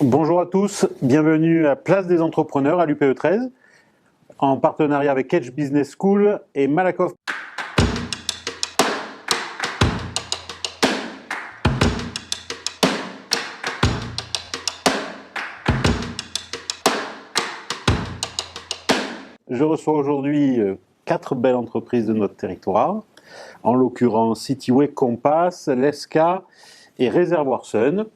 Bonjour à tous, bienvenue à Place des Entrepreneurs à l'UPE 13, en partenariat avec Edge Business School et Malakoff. Je reçois aujourd'hui 4 belles entreprises de notre territoire, en l'occurrence Cityway, Compass, Lesca et Réservoir Sun.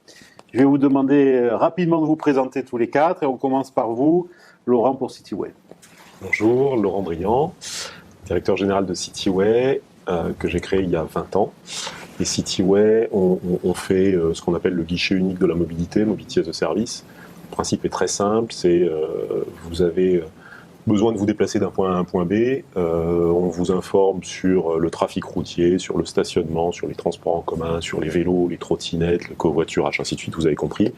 Je vais vous demander rapidement de vous présenter tous les 4 et on commence par vous, Laurent, pour Cityway. Bonjour, Laurent Briand, directeur général de Cityway, que j'ai créé il y a 20 ans. Et Cityway, on fait ce qu'on appelle le guichet unique de la mobilité, Mobility as a Service. Le principe est très simple, c'est vous avez besoin de vous déplacer d'un point A à un point B, on vous informe sur le trafic routier, sur le stationnement, sur les transports en commun, sur les vélos, les trottinettes, le covoiturage, ainsi de suite, vous avez compris.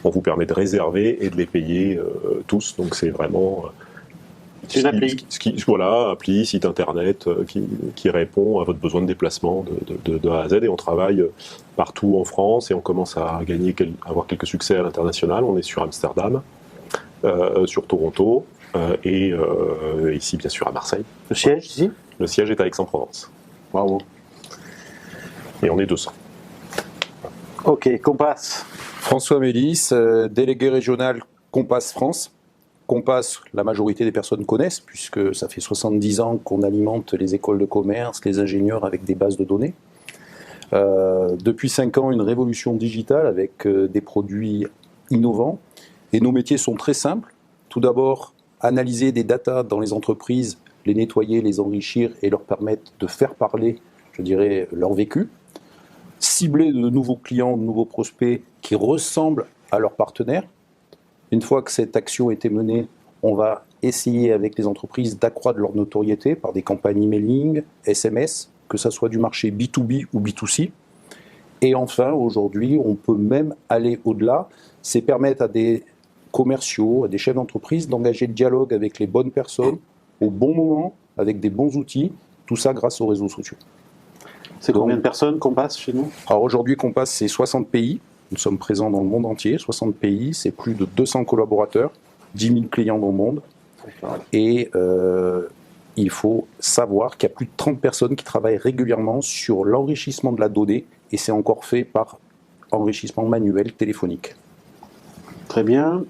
On vous permet de réserver et de les payer tous, donc c'est vraiment... C'est une appli. Voilà, appli, site internet qui répond à votre besoin de déplacement de A à Z, et on travaille partout en France et on commence à avoir quelques succès à l'international. On est sur Amsterdam, sur Toronto et ici bien sûr à Marseille. Le siège ici ? Le siège est à Aix-en-Provence. Bravo. Et on est 200. Ok, Compass. François Mélis, délégué régional Compass France. Compass, la majorité des personnes connaissent, puisque ça fait 70 ans qu'on alimente les écoles de commerce, les ingénieurs avec des bases de données. Depuis 5 ans, une révolution digitale avec des produits innovants. Et nos métiers sont très simples. Tout d'abord, analyser des datas dans les entreprises, les nettoyer, les enrichir et leur permettre de faire parler, je dirais, leur vécu. Cibler de nouveaux clients, de nouveaux prospects qui ressemblent à leurs partenaires. Une fois que cette action a été menée, on va essayer avec les entreprises d'accroître leur notoriété par des campagnes emailing, SMS, que ce soit du marché B2B ou B2C. Et enfin, aujourd'hui, on peut même aller au-delà. C'est permettre à des commerciaux, à des chefs d'entreprise d'engager le dialogue avec les bonnes personnes au bon moment, avec des bons outils, tout ça grâce aux réseaux sociaux. C'est combien de personnes Compass chez nous ? Alors aujourd'hui, Compass, c'est 60 pays. Nous sommes présents dans le monde entier, 60 pays, c'est plus de 200 collaborateurs, 10 000 clients dans le monde. Et il faut savoir qu'il y a plus de 30 personnes qui travaillent régulièrement sur l'enrichissement de la donnée, et c'est encore fait par enrichissement manuel téléphonique. Très bien.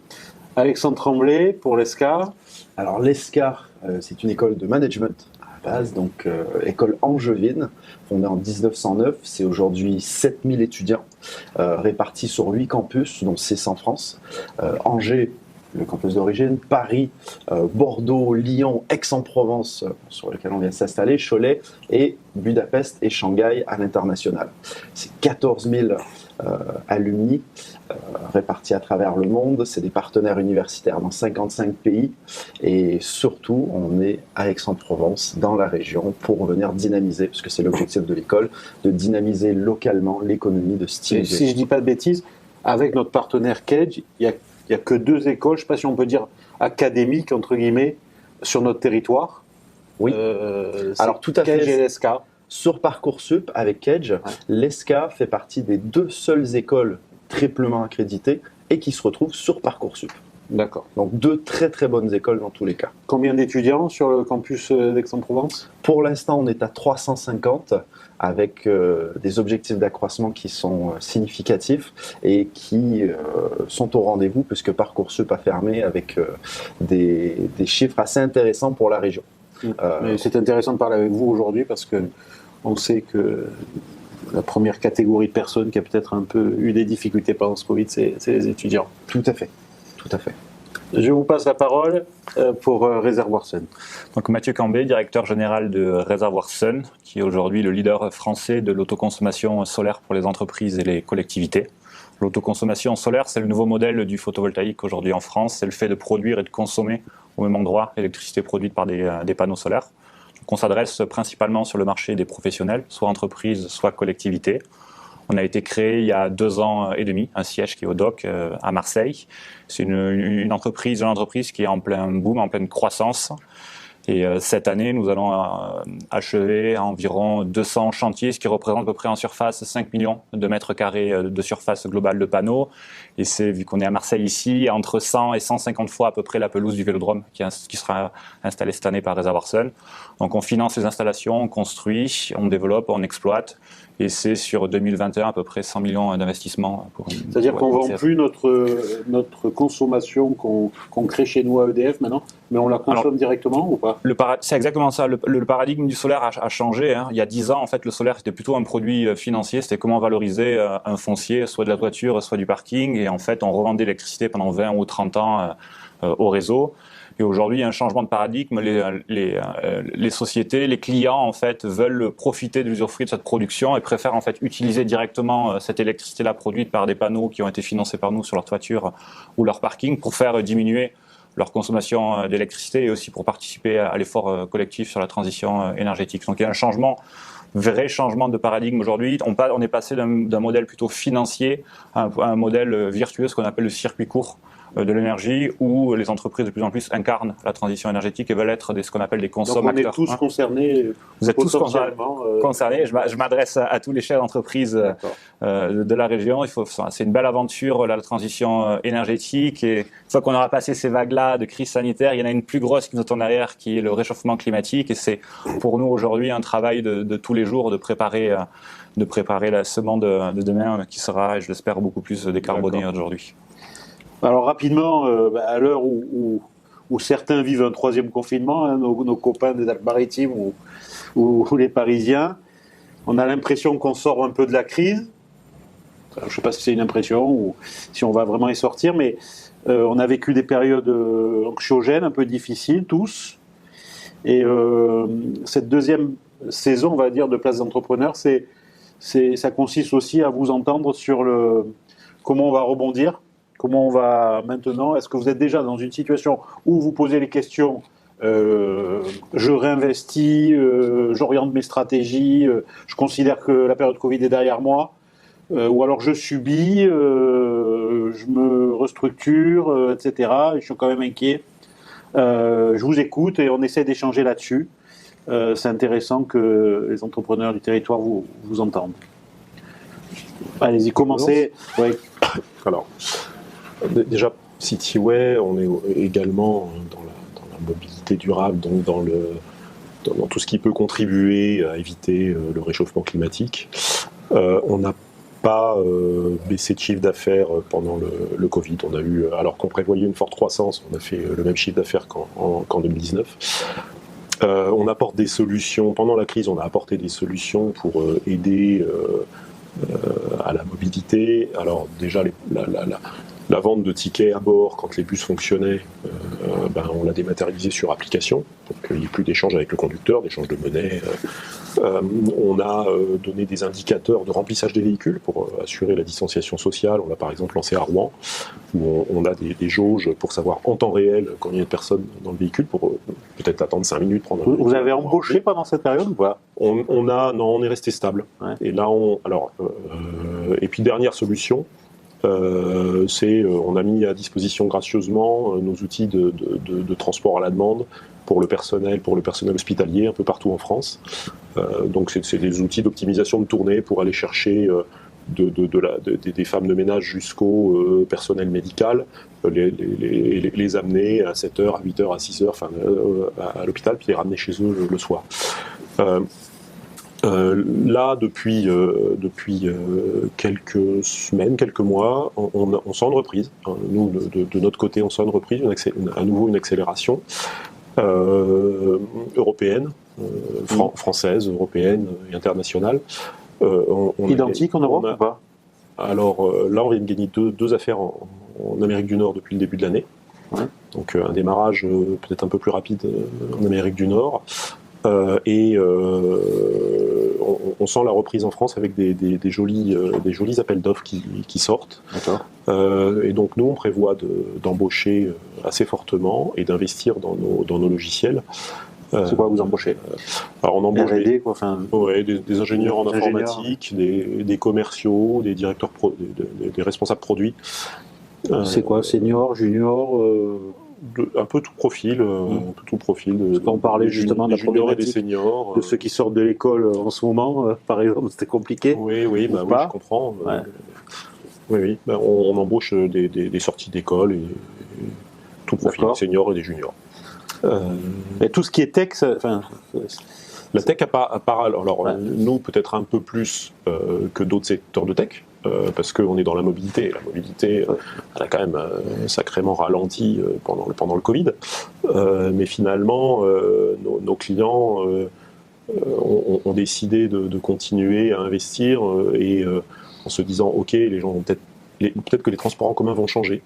Alexandre Tremblay pour l'ESCA. Alors l'ESCA, c'est une école de management à la base, donc école angevine, fondée en 1909. C'est aujourd'hui 7000 étudiants répartis sur 8 campus, dont 6 en France. Angers, le campus d'origine, Paris, Bordeaux, Lyon, Aix-en-Provence, sur lequel on vient de s'installer, Cholet, et Budapest et Shanghai à l'international. C'est 14 000 alumni répartis à travers le monde. C'est des partenaires universitaires dans 55 pays. Et surtout, on est à Aix-en-Provence, dans la région, pour venir dynamiser, parce que c'est l'objectif de l'école, de dynamiser localement l'économie de style. Si je ne dis pas de bêtises, avec notre partenaire Kedge, il n'y a que 2 écoles, je ne sais pas si on peut dire académiques, entre guillemets, sur notre territoire. Oui. Alors tout à fait. Kedge et l'ESCA. Sur Parcoursup, avec Kedge, l'ESCA fait partie des 2 seules écoles triplement accréditées et qui se retrouvent sur Parcoursup. D'accord. Donc 2 très très bonnes écoles dans tous les cas. Combien d'étudiants sur le campus d'Aix-en-Provence ? Pour l'instant, on est à 350 avec des objectifs d'accroissement qui sont significatifs et qui sont au rendez-vous puisque Parcoursup a fermé avec des chiffres assez intéressants pour la région. C'est intéressant de parler avec vous aujourd'hui parce que on sait que la première catégorie de personnes qui a peut-être un peu eu des difficultés pendant ce Covid, c'est les étudiants. Tout à fait, tout à fait. Je vous passe la parole pour Réservoir Sun. Donc Mathieu Cambé, directeur général de Réservoir Sun, qui est aujourd'hui le leader français de l'autoconsommation solaire pour les entreprises et les collectivités. L'autoconsommation solaire, c'est le nouveau modèle du photovoltaïque aujourd'hui en France. C'est le fait de produire et de consommer au même endroit l'électricité produite par des panneaux solaires. Donc on s'adresse principalement sur le marché des professionnels, soit entreprises, soit collectivités. On a été créé il y a 2 ans et demi, un siège qui est au DOC à Marseille. C'est une entreprise qui est en plein boom, en pleine croissance. Et cette année, nous allons achever environ 200 chantiers, ce qui représente à peu près en surface 5 millions de mètres carrés de surface globale de panneaux. Et c'est, vu qu'on est à Marseille ici, entre 100 et 150 fois à peu près la pelouse du Vélodrome qui sera installée cette année par Réservoir Sun. Donc on finance les installations, on construit, on développe, on exploite. Et c'est sur 2021 à peu près 100 millions d'investissements. C'est-à-dire qu'on ne vend plus notre consommation qu'on crée chez nous à EDF maintenant, mais on la consomme directement ou pas? C'est exactement ça. Le paradigme du solaire a changé. Hein. Il y a 10 ans, en fait, le solaire c'était plutôt un produit financier. C'était comment valoriser un foncier, soit de la toiture, soit du parking. Et en fait, on revendait l'électricité pendant 20 ou 30 ans au réseau. Et aujourd'hui, il y a un changement de paradigme. Les sociétés, les clients, en fait, veulent profiter de l'usufruit de cette production et préfèrent en fait utiliser directement cette électricité-là produite par des panneaux qui ont été financés par nous sur leur toiture ou leur parking pour faire diminuer leur consommation d'électricité et aussi pour participer à l'effort collectif sur la transition énergétique. Donc il y a un vrai changement de paradigme aujourd'hui. On est passé d'un modèle plutôt financier à un modèle vertueux, ce qu'on appelle le circuit court de l'énergie, où les entreprises de plus en plus incarnent la transition énergétique et veulent être ce qu'on appelle des consommateurs. Donc on est tous concernés. Vous êtes tous concernés. Je m'adresse à tous les chefs d'entreprise de la région. C'est une belle aventure, la transition énergétique. Et une fois qu'on aura passé ces vagues-là de crise sanitaire, il y en a une plus grosse qui nous attend derrière, qui est le réchauffement climatique. Et c'est pour nous aujourd'hui un travail de tous les jours de préparer ce monde de demain qui sera, je l'espère, beaucoup plus décarboné aujourd'hui. Alors rapidement, à l'heure où certains vivent un troisième confinement, hein, nos copains des Alpes-Maritimes ou les Parisiens, on a l'impression qu'on sort un peu de la crise. Alors, je ne sais pas si c'est une impression ou si on va vraiment y sortir, mais on a vécu des périodes anxiogènes, un peu difficiles tous. Et cette deuxième saison, on va dire, de Place d'entrepreneur, ça consiste aussi à vous entendre sur comment on va rebondir. Comment on va maintenant? Est-ce que vous êtes déjà dans une situation où vous posez les questions je réinvestis, j'oriente mes stratégies, je considère que la période Covid est derrière moi, ou alors je subis, je me restructure, etc. Et je suis quand même inquiet. Je vous écoute et on essaie d'échanger là-dessus. C'est intéressant que les entrepreneurs du territoire vous entendent. Allez-y, commencez. Ouais. Alors, déjà, Cityway, on est également dans la mobilité durable, donc dans tout ce qui peut contribuer à éviter le réchauffement climatique. On n'a pas baissé de chiffre d'affaires pendant le Covid. On a eu, alors qu'on prévoyait une forte croissance, on a fait le même chiffre d'affaires qu'en 2019. On apporte des solutions, pendant la crise, on a apporté des solutions pour aider à la mobilité. Alors déjà, la vente de tickets à bord, quand les bus fonctionnaient, on l'a dématérialisé sur application, pour qu'il n'y ait plus d'échange avec le conducteur, d'échange de monnaie. On a donné des indicateurs de remplissage des véhicules pour assurer la distanciation sociale. On l'a par exemple lancé à Rouen, où on a des jauges pour savoir en temps réel combien il y a de personnes dans le véhicule, pour peut-être attendre 5 minutes. Vous avez embauché pendant cette période ou pas? On est resté stable. Ouais. Et là, et puis dernière solution, on a mis à disposition gracieusement nos outils de transport à la demande pour le personnel hospitalier un peu partout en France. Donc c'est des outils d'optimisation de tournée pour aller chercher des femmes de ménage jusqu'au personnel médical, les amener à 7h, à 8h, à 6h, à l'hôpital, puis les ramener chez eux le soir. Là, depuis quelques semaines, quelques mois, on sent une reprise. Nous, de notre côté, on sent une reprise, à nouveau une accélération européenne, française, européenne et internationale. Identique en Europe ou pas? Alors là, on vient de gagner deux affaires en Amérique du Nord depuis le début de l'année. Ouais. Donc un démarrage peut-être un peu plus rapide en Amérique du Nord. On sent la reprise en France avec des jolis appels d'offres qui sortent. Et donc nous, on prévoit d'embaucher assez fortement et d'investir dans nos logiciels. C'est quoi vous embauchez? Alors on embauche R&D, des ingénieurs en informatique, des commerciaux, des directeurs des responsables produits. C'est quoi, senior, junior? Un peu tout profil, On parlait justement de des la juniors et des problématique seniors. de ceux qui sortent de l'école en ce moment, par exemple, c'était compliqué. Oui, ou oui, pas. je comprends. Ouais. Oui. On embauche des sorties d'école et tout profil, D'accord. des seniors et des juniors. Et tout ce qui est tech, La tech, alors Ouais. nous, peut-être un peu plus que d'autres secteurs de tech, parce qu'on est dans la mobilité. La mobilité, elle a quand même sacrément ralenti pendant le Covid. Mais finalement, nos clients ont décidé de continuer à investir en se disant, OK, les gens vont peut-être que les transports en commun vont changer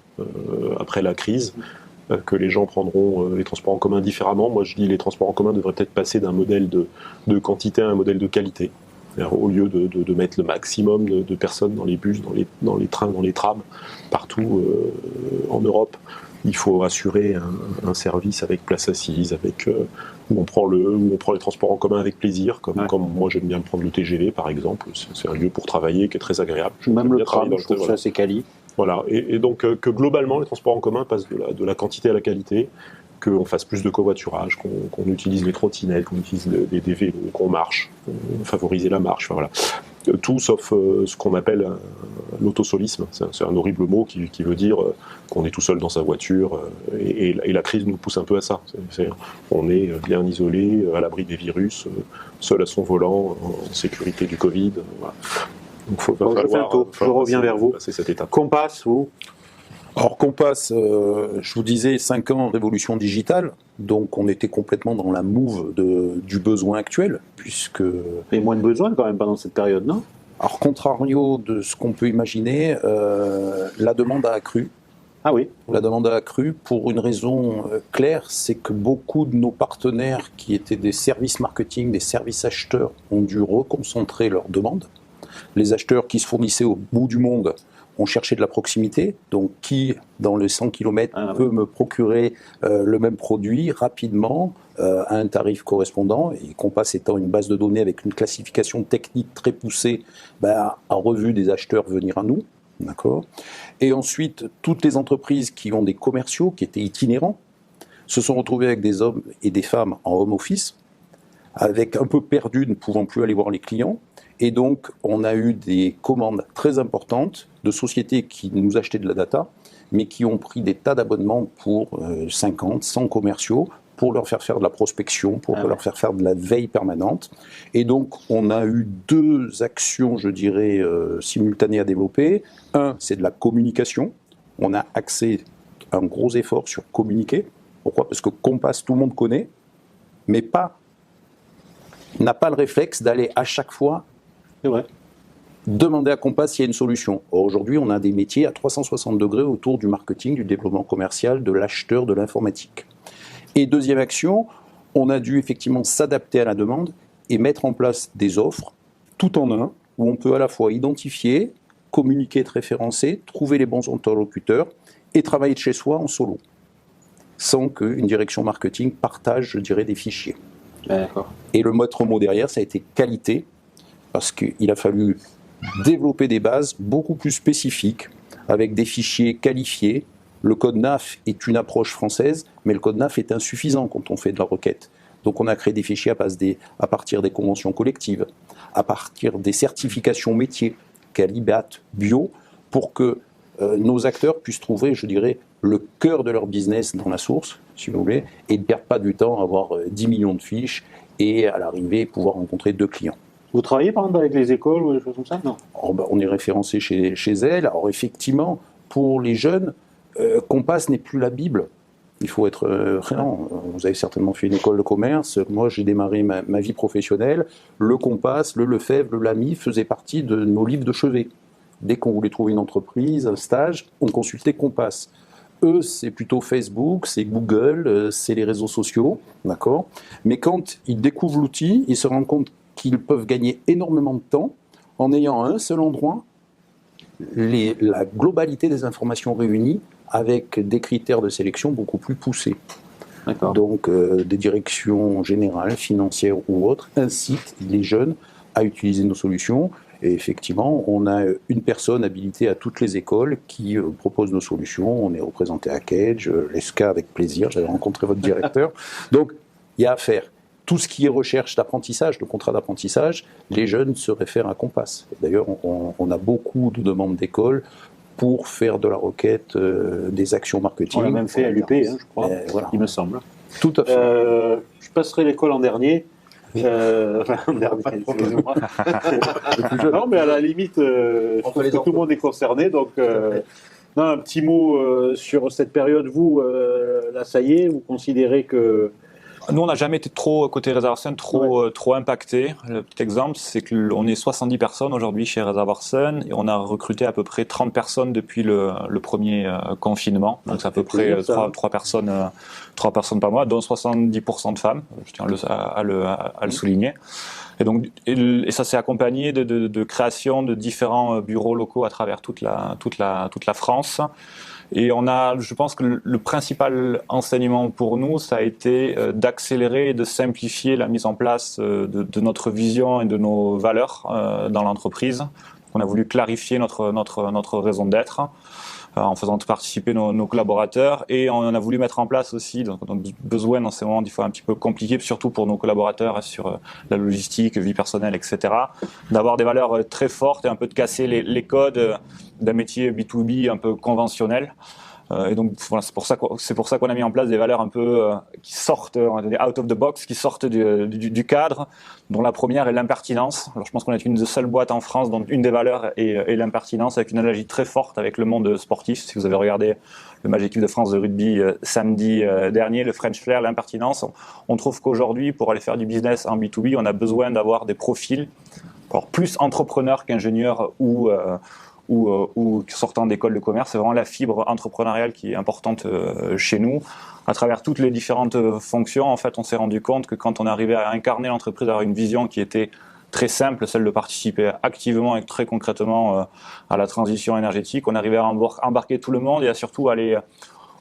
après la crise. Que les gens prendront les transports en commun différemment. Moi, je dis les transports en commun devraient peut-être passer d'un modèle de quantité à un modèle de qualité. C'est-à-dire, au lieu de mettre le maximum de personnes dans les bus, dans les trains, dans les trams, partout en Europe, il faut assurer un service avec place assise, où on prend les transports en commun avec plaisir, comme moi j'aime bien prendre le TGV par exemple. C'est un lieu pour travailler qui est très agréable. même le bien tram, travailler je trouve ça assez quali. Voilà, et donc que globalement les transports en commun passent de la quantité à la qualité, qu'on fasse plus de covoiturage, qu'on utilise les trottinettes, qu'on utilise des vélos, qu'on marche, favoriser la marche, enfin voilà. Tout sauf ce qu'on appelle l'autosolisme. C'est un horrible mot qui veut dire qu'on est tout seul dans sa voiture, et la crise nous pousse un peu à ça. On est bien isolé, à l'abri des virus, seul à son volant, en sécurité du Covid. Voilà. Donc, Je fais un tour, je reviens vers vous. C'est cette étape. Compass, vous? Alors Compass, je vous disais 5 ans révolution digitale, donc on était complètement dans la move du besoin actuel, puisque... Et moins de besoin quand même pendant cette période, non? Alors contrario de ce qu'on peut imaginer, la demande a accru. Ah oui. La demande a accru pour une raison claire, c'est que beaucoup de nos partenaires qui étaient des services marketing, des services acheteurs, ont dû reconcentrer leurs demandes. Les acheteurs qui se fournissaient au bout du monde ont cherché de la proximité, donc qui, dans les 100 km, peut me procurer le même produit rapidement à un tarif correspondant. Et Compass étant une base de données avec une classification technique très poussée, a revu des acheteurs venir à nous. D'accord. Et ensuite, toutes les entreprises qui ont des commerciaux, qui étaient itinérants, se sont retrouvées avec des hommes et des femmes en home office, avec un peu perdu, ne pouvant plus aller voir les clients. Et donc, on a eu des commandes très importantes de sociétés qui nous achetaient de la data, mais qui ont pris des tas d'abonnements pour 50, 100 commerciaux, pour leur faire de la prospection, pour leur faire de la veille permanente. Et donc, on a eu 2 actions, je dirais, simultanées à développer. Un, c'est de la communication. On a axé un gros effort sur communiquer. Pourquoi ? Parce que Compass, tout le monde connaît, mais n'a pas le réflexe d'aller à chaque fois demander à Compass s'il y a une solution. Or, aujourd'hui, on a des métiers à 360 degrés autour du marketing, du développement commercial, de l'acheteur, de l'informatique. Et deuxième action, on a dû effectivement s'adapter à la demande et mettre en place des offres, tout en un, où on peut à la fois identifier, communiquer, être référencé, trouver les bons interlocuteurs et travailler de chez soi en solo, sans qu'une direction marketing partage, je dirais, des fichiers. D'accord. Et le maître mot derrière, ça a été qualité, parce qu'il a fallu développer des bases beaucoup plus spécifiques, avec des fichiers qualifiés. Le code NAF est une approche française, mais le code NAF est insuffisant quand on fait de la requête. Donc on a créé des fichiers à partir des conventions collectives, à partir des certifications métiers, Calibat, Bio, pour que nos acteurs puissent trouver, je dirais, le cœur de leur business dans la source, si vous voulez, et ne perdent pas du temps à avoir 10 millions de fiches et à l'arrivée pouvoir rencontrer 2 clients. Vous travaillez par exemple avec les écoles ou des choses comme ça? Non. On est référencé chez elles. Alors effectivement, pour les jeunes, Compass n'est plus la Bible. Il faut être non, vous avez certainement fait une école de commerce. Moi, j'ai démarré ma vie professionnelle. Le Compass, le Lefebvre, le Lamy faisaient partie de nos livres de chevet. Dès qu'on voulait trouver une entreprise, un stage, on consultait Compass. Eux, c'est plutôt Facebook, c'est Google, c'est les réseaux sociaux, d'accord ? Mais quand ils découvrent l'outil, ils se rendent compte qu'ils peuvent gagner énormément de temps en ayant à un seul endroit la globalité des informations réunies avec des critères de sélection beaucoup plus poussés. D'accord. Donc, des directions générales, financières ou autres, incitent les jeunes à utiliser nos solutions. Et effectivement, on a une personne habilitée à toutes les écoles qui propose nos solutions. On est représenté à Cage, l'ESCA avec plaisir, j'avais rencontré votre directeur. Donc, il y a à faire. Tout ce qui est recherche d'apprentissage, de contrat d'apprentissage, les jeunes se réfèrent à Compass. D'ailleurs, on a beaucoup de demandes d'écoles pour faire de la requête, des actions marketing. On l'a même fait à l'UP, je crois, voilà. il me semble. Tout à fait. Je passerai l'école en dernier. En dernier, excusez-moi. Non, mais à la limite, je trouve que tout le monde est concerné. Donc, non, un petit mot sur cette période. Vous, là, ça y est, vous considérez que... Nous, on n'a jamais été trop, côté Réservoir Sun, trop impacté. Le petit exemple, c'est qu'on est 70 personnes aujourd'hui chez Réservoir Sun et on a recruté à peu près 30 personnes depuis le premier confinement. Donc, c'est à peu près 3 personnes par mois, dont 70% de femmes. Je tiens à le souligner. Et donc, et ça s'est accompagné de création de différents bureaux locaux à travers toute la France. Et je pense que le principal enseignement pour nous, ça a été d'accélérer et de simplifier la mise en place de notre vision et de nos valeurs dans l'entreprise. On a voulu clarifier notre raison d'être en faisant participer nos collaborateurs, et on a voulu mettre en place aussi, donc on a besoin dans ces moments des fois un petit peu compliqués, surtout pour nos collaborateurs sur la logistique, vie personnelle, etc., d'avoir des valeurs très fortes et un peu de casser les codes d'un métier B2B un peu conventionnel. Et donc voilà, c'est pour ça qu'on a mis en place des valeurs un peu qui sortent out of the box, qui sortent du cadre, dont la première est l'impertinence. Alors je pense qu'on est une des seules boîtes en France dont une des valeurs est l'impertinence, avec une analogie très forte avec le monde sportif. Si vous avez regardé le match d'équipe de France de rugby samedi dernier, le French Flair, l'impertinence, on trouve qu'aujourd'hui, pour aller faire du business en B2B, on a besoin d'avoir des profils plus entrepreneurs qu'ingénieurs ou sortant d'école de commerce. C'est vraiment la fibre entrepreneuriale qui est importante chez nous. À travers toutes les différentes fonctions, en fait, on s'est rendu compte que quand on arrivait à incarner l'entreprise, à avoir une vision qui était très simple, celle de participer activement et très concrètement à la transition énergétique, on arrivait à embarquer tout le monde et à surtout aller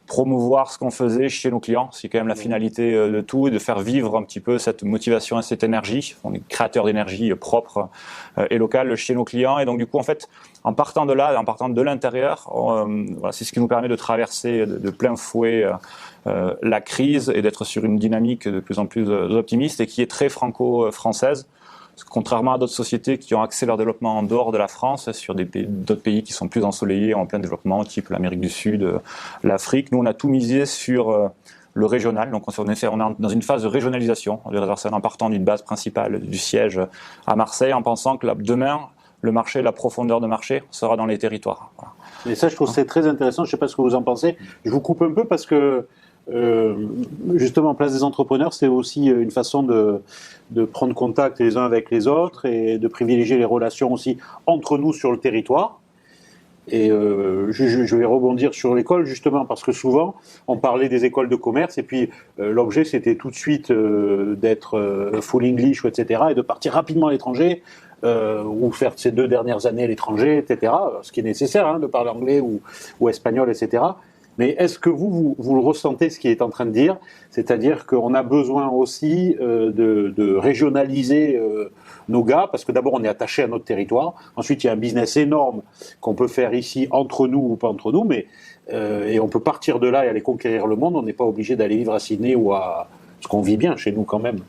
promouvoir ce qu'on faisait chez nos clients. C'est quand même la finalité de tout, et de faire vivre un petit peu cette motivation et cette énergie. On est créateur d'énergie propre et locale chez nos clients. Et donc, du coup, en fait, en partant de là, en partant de l'intérieur, voilà, c'est ce qui nous permet de traverser de plein fouet la crise et d'être sur une dynamique de plus en plus optimiste et qui est très franco-française. Parce que contrairement à d'autres sociétés qui ont axé leur développement en dehors de la France, sur d'autres pays qui sont plus ensoleillés, en plein développement, type l'Amérique du Sud, l'Afrique, nous on a tout misé sur le régional. Donc on est dans une phase de régionalisation de Réservoir Sun, en partant d'une base principale du siège à Marseille, en pensant que demain, le marché, la profondeur de marché sera dans les territoires. Voilà. Et ça, je trouve que c'est très intéressant. Je ne sais pas ce que vous en pensez. Je vous coupe un peu parce que justement, Place des entrepreneurs, c'est aussi une façon de prendre contact les uns avec les autres et de privilégier les relations aussi entre nous sur le territoire. Et je vais rebondir sur l'école justement parce que souvent on parlait des écoles de commerce et puis l'objet c'était tout de suite d'être full English, etc., et de partir rapidement à l'étranger ou faire ces 2 dernières années à l'étranger, etc., ce qui est nécessaire, de parler anglais ou espagnol, etc. Mais est-ce que vous le ressentez, ce qui est en train de dire, c'est-à-dire qu'on a besoin aussi de régionaliser nos gars, parce que d'abord on est attaché à notre territoire, ensuite il y a un business énorme qu'on peut faire ici entre nous ou pas entre nous, mais et on peut partir de là et aller conquérir le monde, on n'est pas obligé d'aller vivre à Sydney ou à... parce qu'on vit bien chez nous quand même.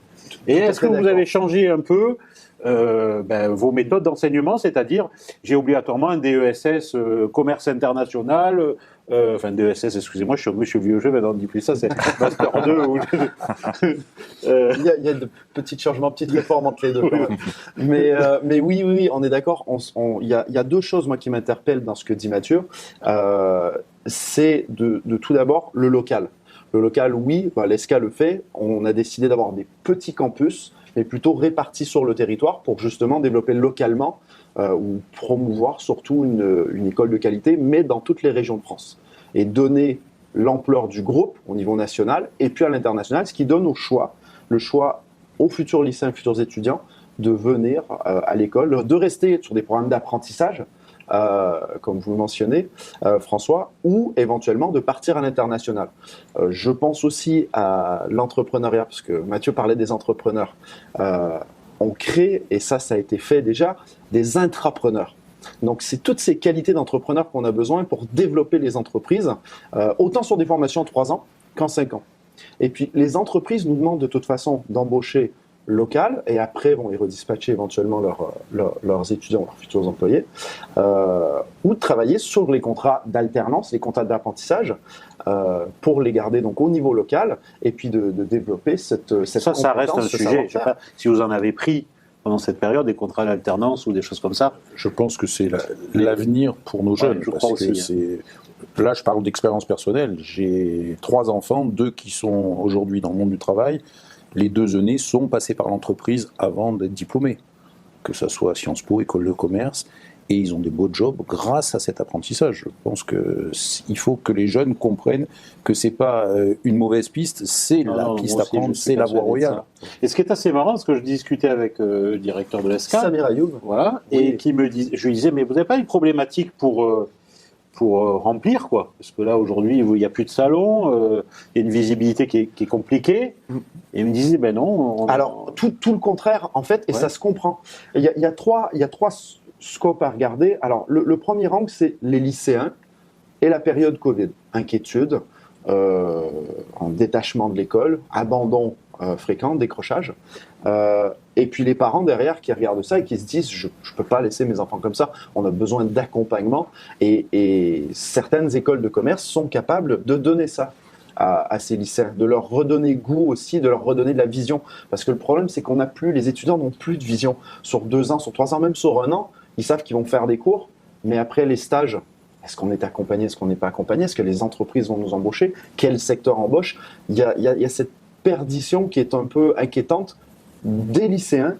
Et est-ce que vous avez changé un peu vos méthodes d'enseignement, c'est-à-dire j'ai obligatoirement un DESS commerce international, enfin DESS, excusez-moi, je suis vieux jeu, maintenant on ne dit plus ça, c'est Master 2. Il y a de petits changements, petites réformes entre les deux. Quand même. Mais oui, on est d'accord. Il y a 2 choses moi qui m'interpellent dans ce que dit Mathieu. C'est de tout d'abord le local. Le local, oui, l'ESCA le fait. On a décidé d'avoir des petits campus, mais plutôt répartis sur le territoire pour justement développer localement ou promouvoir surtout une école de qualité, mais dans toutes les régions de France. Et donner l'ampleur du groupe au niveau national et puis à l'international, ce qui donne le choix aux futurs lycéens, futurs étudiants, de venir à l'école, de rester sur des programmes d'apprentissage, comme vous le mentionnez, François, ou éventuellement de partir à l'international. Je pense aussi à l'entrepreneuriat, parce que Mathieu parlait des entrepreneurs. on crée, et ça a été fait déjà, des intrapreneurs. Donc, c'est toutes ces qualités d'entrepreneurs qu'on a besoin pour développer les entreprises, autant sur des formations 3 ans qu'en 5 ans. Et puis, les entreprises nous demandent de toute façon d'embaucher local et après vont les redispatcher éventuellement leurs étudiants, leurs futurs employés, ou de travailler sur les contrats d'alternance, les contrats d'apprentissage, pour les garder donc au niveau local et puis de développer cette compétence. Ça reste un sujet. Je sais pas si vous en avez pris pendant cette période des contrats d'alternance ou des choses comme ça. Je pense que c'est l'avenir pour nos jeunes. Je crois aussi. Là, je parle d'expérience personnelle. J'ai 3 enfants, 2 qui sont aujourd'hui dans le monde du travail. Les 2 aînés sont passés par l'entreprise avant d'être diplômés, que ce soit Sciences Po, école de commerce, et ils ont des beaux jobs grâce à cet apprentissage. Je pense qu'il faut que les jeunes comprennent que c'est pas une mauvaise piste, c'est la piste à prendre, c'est la voie royale. Et ce qui est assez marrant, c'est que je discutais avec le directeur de l'ESCA, Samir Ayoub, voilà, et qui me disait, je lui disais, mais vous n'avez pas une problématique pour remplir, quoi. Parce que là, aujourd'hui, il n'y a plus de salon, il y a une visibilité qui est compliquée. Et il me disait, ben non. Alors, tout le contraire, en fait, et ça se comprend. Il y a trois scopes à regarder. Alors, le premier angle, c'est les lycéens et la période Covid. Inquiétude, en détachement de l'école, abandon fréquent, décrochage. Et puis les parents derrière qui regardent ça et qui se disent je ne peux pas laisser mes enfants comme ça, on a besoin d'accompagnement. Et certaines écoles de commerce sont capables de donner ça à ces lycéens, de leur redonner goût aussi, de leur redonner de la vision. Parce que le problème, c'est qu'on n'a plus, les étudiants n'ont plus de vision. Sur 2 ans, sur 3 ans, même sur 1 an, ils savent qu'ils vont faire des cours, mais après les stages, est-ce qu'on est accompagné, est-ce qu'on n'est pas accompagné, est-ce que les entreprises vont nous embaucher, quel secteur embauche? Il y a cette perdition qui est un peu inquiétante des lycéens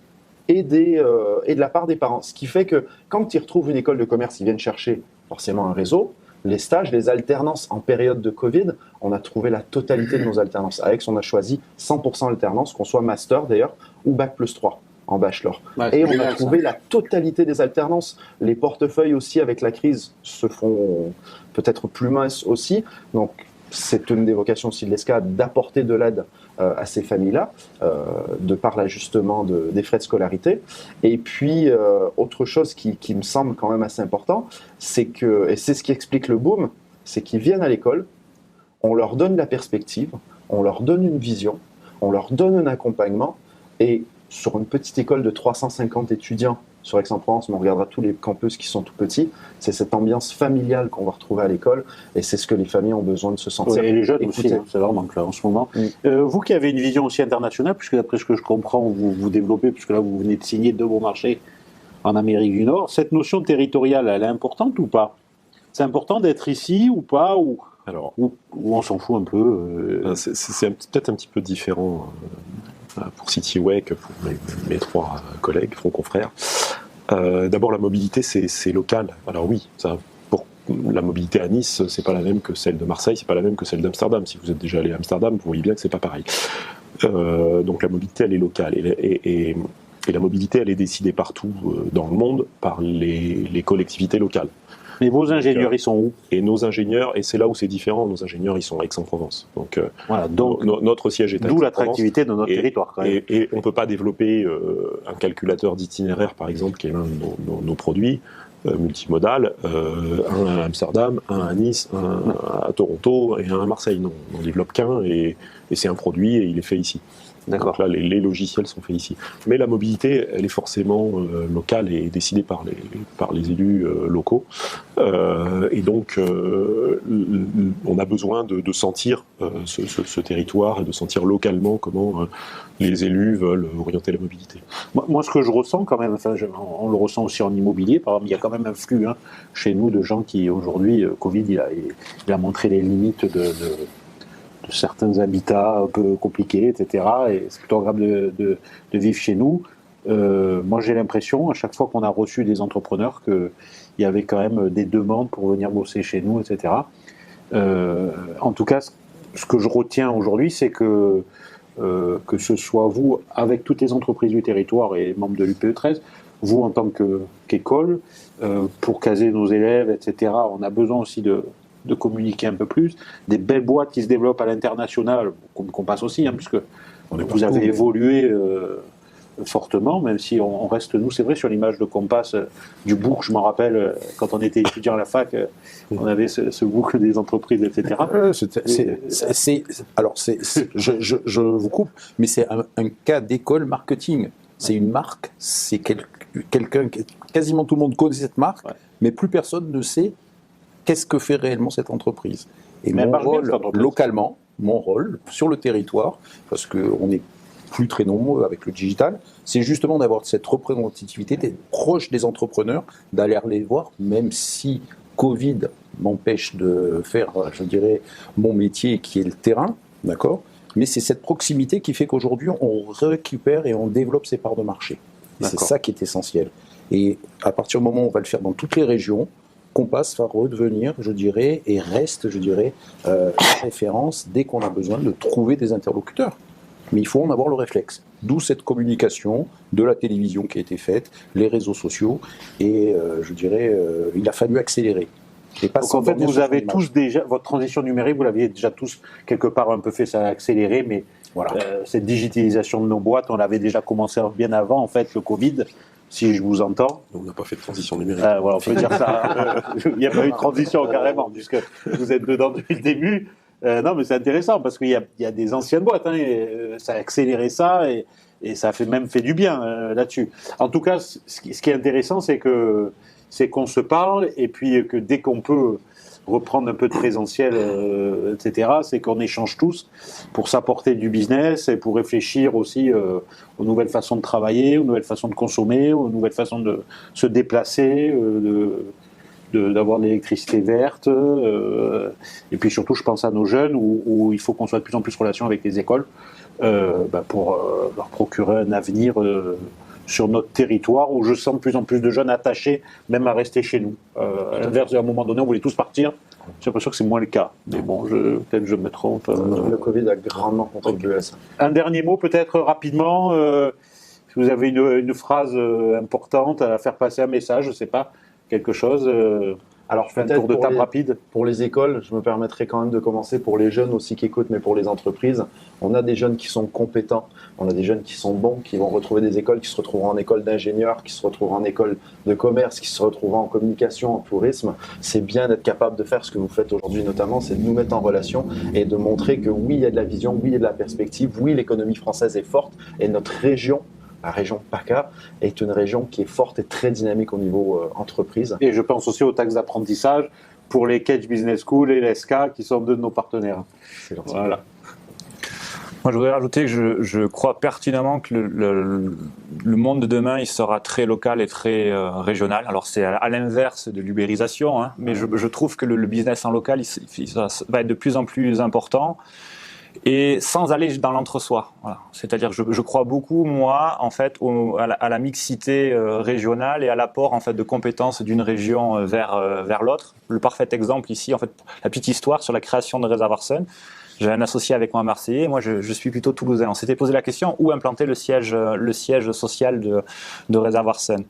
et de la part des parents. Ce qui fait que quand ils retrouvent une école de commerce, ils viennent chercher forcément un réseau. Les stages, les alternances en période de Covid, on a trouvé la totalité de nos alternances. À Aix, on a choisi 100% alternance, qu'on soit master d'ailleurs, ou Bac+3 en bachelor. Ouais, et on a trouvé la totalité des alternances. Les portefeuilles aussi, avec la crise, se font peut-être plus minces aussi. Donc, c'est une des vocations aussi de l'ESCA d'apporter de l'aide à ces familles-là, de par l'ajustement des frais de scolarité. Et puis, autre chose qui me semble quand même assez important, c'est que, et c'est ce qui explique le boom, c'est qu'ils viennent à l'école, on leur donne la perspective, on leur donne une vision, on leur donne un accompagnement, et sur une petite école de 350 étudiants sur Aix-en-Provence, mais on regardera tous les campus qui sont tout petits, c'est cette ambiance familiale qu'on va retrouver à l'école, et c'est ce que les familles ont besoin de se sentir. Oui, et les jeunes aussi, c'est leur manque là en ce moment. Vous qui avez une vision aussi internationale, puisque d'après ce que je comprends, vous développez, puisque là vous venez de signer 2 beaux marchés en Amérique du Nord, cette notion territoriale, elle est importante ou pas? C'est important d'être ici ou pas, ou on s'en fout un peu C'est peut-être un petit peu différent pour Cityway que pour mes 3 collègues, confrères. D'abord, la mobilité, c'est local. Alors oui, pour la mobilité à Nice, c'est pas la même que celle de Marseille, c'est pas la même que celle d'Amsterdam. Si vous êtes déjà allé à Amsterdam, vous voyez bien que c'est pas pareil. Donc la mobilité, elle est locale. Et la mobilité, elle est décidée partout dans le monde par les collectivités locales. Mais vos ingénieurs, ils sont où? Et nos ingénieurs, et c'est là où c'est différent, nos ingénieurs, ils sont à Aix-en-Provence. Donc, voilà, donc notre siège est à Aix-en-Provence. D'où l'attractivité de notre territoire, quand même. Et on ne peut pas développer un calculateur d'itinéraire, par exemple, qui est l'un de nos produits, multimodal, un à Amsterdam, un à Nice, un à Toronto et un à Marseille. Non, on n'en développe qu'un, et c'est un produit, et il est fait ici. Donc là, les logiciels sont faits ici. Mais la mobilité, elle est forcément locale et décidée par les élus locaux. Et donc, on a besoin de sentir ce territoire et de sentir localement comment les élus veulent orienter la mobilité. Moi, ce que je ressens quand même, on le ressent aussi en immobilier, par exemple, il y a quand même un flux chez nous de gens qui, aujourd'hui, Covid, il a montré les limites de certains habitats un peu compliqués, etc. Et c'est plutôt agréable de vivre chez nous. Moi, j'ai l'impression, à chaque fois qu'on a reçu des entrepreneurs, qu'il y avait quand même des demandes pour venir bosser chez nous, etc. En tout cas, ce que je retiens aujourd'hui, c'est que ce soit vous, avec toutes les entreprises du territoire et membres de l'UPE 13, vous en tant qu'école, pour caser nos élèves, etc., on a besoin aussi de communiquer un peu plus, des belles boîtes qui se développent à l'international, qu'on passe aussi, puisque vous avez évolué fortement, même si on reste, nous, c'est vrai, sur l'image de Compass du bouc. Je m'en rappelle, quand on était étudiant à la fac, on avait ce bouc des entreprises, etc. Je vous coupe, mais c'est un cas d'école marketing. C'est une marque, c'est quelqu'un, quasiment tout le monde connaît cette marque, mais plus personne ne sait qu'est-ce que fait réellement cette entreprise. Et mais mon rôle, localement, mon rôle sur le territoire, parce qu'on est plus très nombreux avec le digital, c'est justement d'avoir cette représentativité, d'être proche des entrepreneurs, d'aller les voir, même si Covid m'empêche de faire, je dirais, mon métier qui est le terrain, d'accord ? Mais c'est cette proximité qui fait qu'aujourd'hui, on récupère et on développe ces parts de marché. C'est ça qui est essentiel. Et à partir du moment où on va le faire dans toutes les régions, Compass va redevenir, je dirais, et reste, je dirais, la référence dès qu'on a besoin de trouver des interlocuteurs. Mais il faut en avoir le réflexe. D'où cette communication de la télévision qui a été faite, les réseaux sociaux, et je dirais, il a fallu accélérer. Donc en fait, vous avez tous déjà, votre transition numérique, vous l'aviez déjà tous quelque part un peu fait, ça a accéléré, mais voilà. Cette digitalisation de nos boîtes, on l'avait déjà commencé bien avant, en fait, le Covid, si je vous entends. On n'a pas fait de transition numérique. Voilà, on peut dire ça. Il n'y a pas eu de transition carrément, puisque vous êtes dedans depuis le début. Non, mais c'est intéressant, parce qu'il y a des anciennes boîtes, hein, et, ça a accéléré ça, et ça a même fait du bien là-dessus. En tout cas, ce qui est intéressant, c'est qu'on se parle, et puis que dès qu'on peut reprendre un peu de présentiel, etc., c'est qu'on échange tous pour s'apporter du business et pour réfléchir aussi aux nouvelles façons de travailler, aux nouvelles façons de consommer, aux nouvelles façons de se déplacer, d'avoir de l'électricité verte, et puis surtout je pense à nos jeunes où il faut qu'on soit de plus en plus en relation avec les écoles pour leur procurer un avenir sur notre territoire, où je sens de plus en plus de jeunes attachés même à rester chez nous. À l'inverse, à un moment donné, on voulait tous partir. J'ai l'impression que c'est moins le cas. Mais bon, peut-être je me trompe. Le Covid a grandement contribué à ça. Un dernier mot, peut-être rapidement. Si vous avez une phrase importante à faire passer un message, je ne sais pas, quelque chose. Alors, un tour de table rapide. Pour les écoles, je me permettrai quand même de commencer pour les jeunes aussi qui écoutent, mais pour les entreprises. On a des jeunes qui sont compétents, on a des jeunes qui sont bons, qui vont retrouver des écoles, qui se retrouveront en école d'ingénieur, qui se retrouveront en école de commerce, qui se retrouveront en communication, en tourisme. C'est bien d'être capable de faire ce que vous faites aujourd'hui notamment, c'est de nous mettre en relation et de montrer que oui, il y a de la vision, oui, il y a de la perspective, oui, l'économie française est forte et notre région, la région PACA, est une région qui est forte et très dynamique au niveau entreprise. Et je pense aussi aux taxes d'apprentissage pour les Kedge Business School et l'ESCA qui sont deux de nos partenaires. Voilà. Moi, je voudrais rajouter que je crois pertinemment que le monde de demain, il sera très local et très régional. Alors, c'est à l'inverse de l'ubérisation, hein, mais je trouve que le business en local, il va être de plus en plus important. Et sans aller dans l'entre-soi. Voilà. C'est-à-dire, je crois beaucoup, moi, en fait, à la mixité régionale et à l'apport, en fait, de compétences d'une région vers l'autre. Le parfait exemple ici, en fait, la petite histoire sur la création de Réservoir Sun. J'ai un associé avec moi à Marseille, et moi je suis plutôt toulousain. On s'était posé la question où implanter le siège social de Réservoir Sun.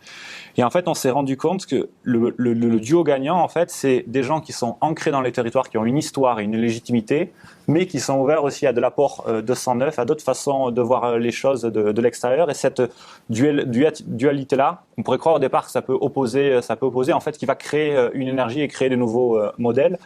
Et en fait, on s'est rendu compte que le duo gagnant, en fait, c'est des gens qui sont ancrés dans les territoires, qui ont une histoire et une légitimité, mais qui sont ouverts aussi à de l'apport de sang neuf, à d'autres façons de voir les choses de l'extérieur. Et cette dualité-là, on pourrait croire au départ que ça peut opposer, en fait, qui va créer une énergie et créer de nouveaux modèles.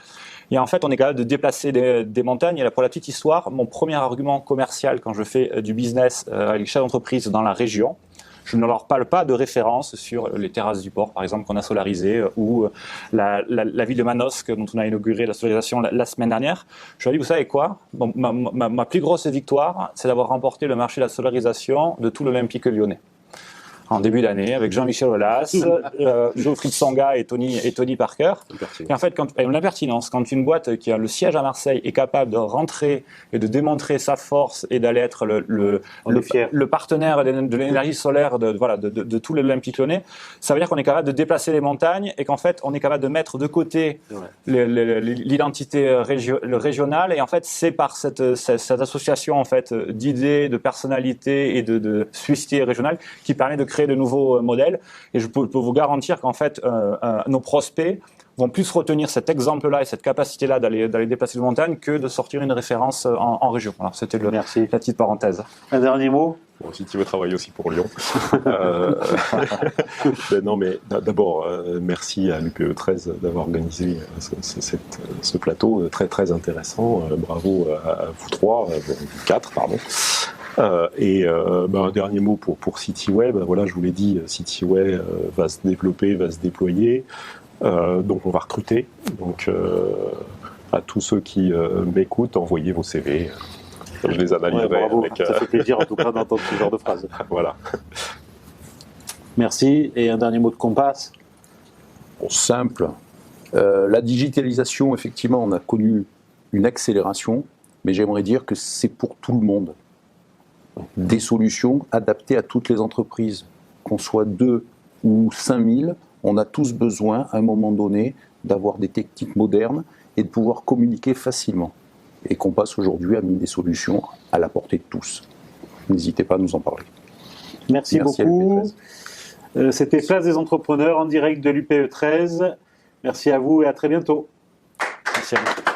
Et en fait, on est capable de déplacer des montagnes. Et là, pour la petite histoire, mon premier argument commercial quand je fais du business avec les chefs d'entreprise dans la région, je ne leur parle pas de référence sur les terrasses du port, par exemple, qu'on a solarisées, ou la ville de Manosque, dont on a inauguré la solarisation la semaine dernière. Je leur dis, vous savez quoi ? Bon, ma plus grosse victoire, c'est d'avoir remporté le marché de la solarisation de tout l'Olympique lyonnais. En début d'année, avec Jean-Michel Aulas, Geoffrey Tsonga et Tony Parker. Et en fait, l'impertinence, quand une boîte qui a le siège à Marseille est capable de rentrer et de démontrer sa force et d'aller être le partenaire de l'énergie solaire de tout l'Olympique lyonnais, ça veut dire qu'on est capable de déplacer les montagnes et qu'en fait, on est capable de mettre de côté l'identité régionale. Et en fait, c'est par cette association en fait d'idées, de personnalités et de spécificités régionales qui permet de créer de nouveaux modèles. Et je peux vous garantir qu'en fait, nos prospects vont plus retenir cet exemple-là et cette capacité-là d'aller déplacer les montagnes que de sortir une référence en région. Alors, c'était la petite parenthèse. Un dernier mot ? Bon, CityWay travaille aussi pour Lyon. Non, mais d'abord, merci à l'UPE 13 d'avoir organisé ce plateau très très intéressant. Bravo à vous trois, vous quatre, pardon. Un dernier mot pour CityWay. Voilà, je vous l'ai dit, CityWay va se développer, va se déployer. Donc on va recruter. Donc à tous ceux qui m'écoutent, envoyez vos CV. Je les analyserai. Bravo, avec, ça fait plaisir en tout cas d'entendre ce genre de phrase. Voilà. Merci. Et un dernier mot de Compass. Bon, simple. La digitalisation, effectivement, on a connu une accélération, mais j'aimerais dire que c'est pour tout le monde. Des solutions adaptées à toutes les entreprises. Qu'on soit 2 ou 5000, on a tous besoin, à un moment donné, d'avoir des techniques modernes et de pouvoir communiquer facilement. Et Compass, aujourd'hui, a mis des solutions à la portée de tous. N'hésitez pas à nous en parler. Merci beaucoup. À C'était Place des entrepreneurs en direct de l'UPE 13. Merci à vous et à très bientôt. Merci à vous.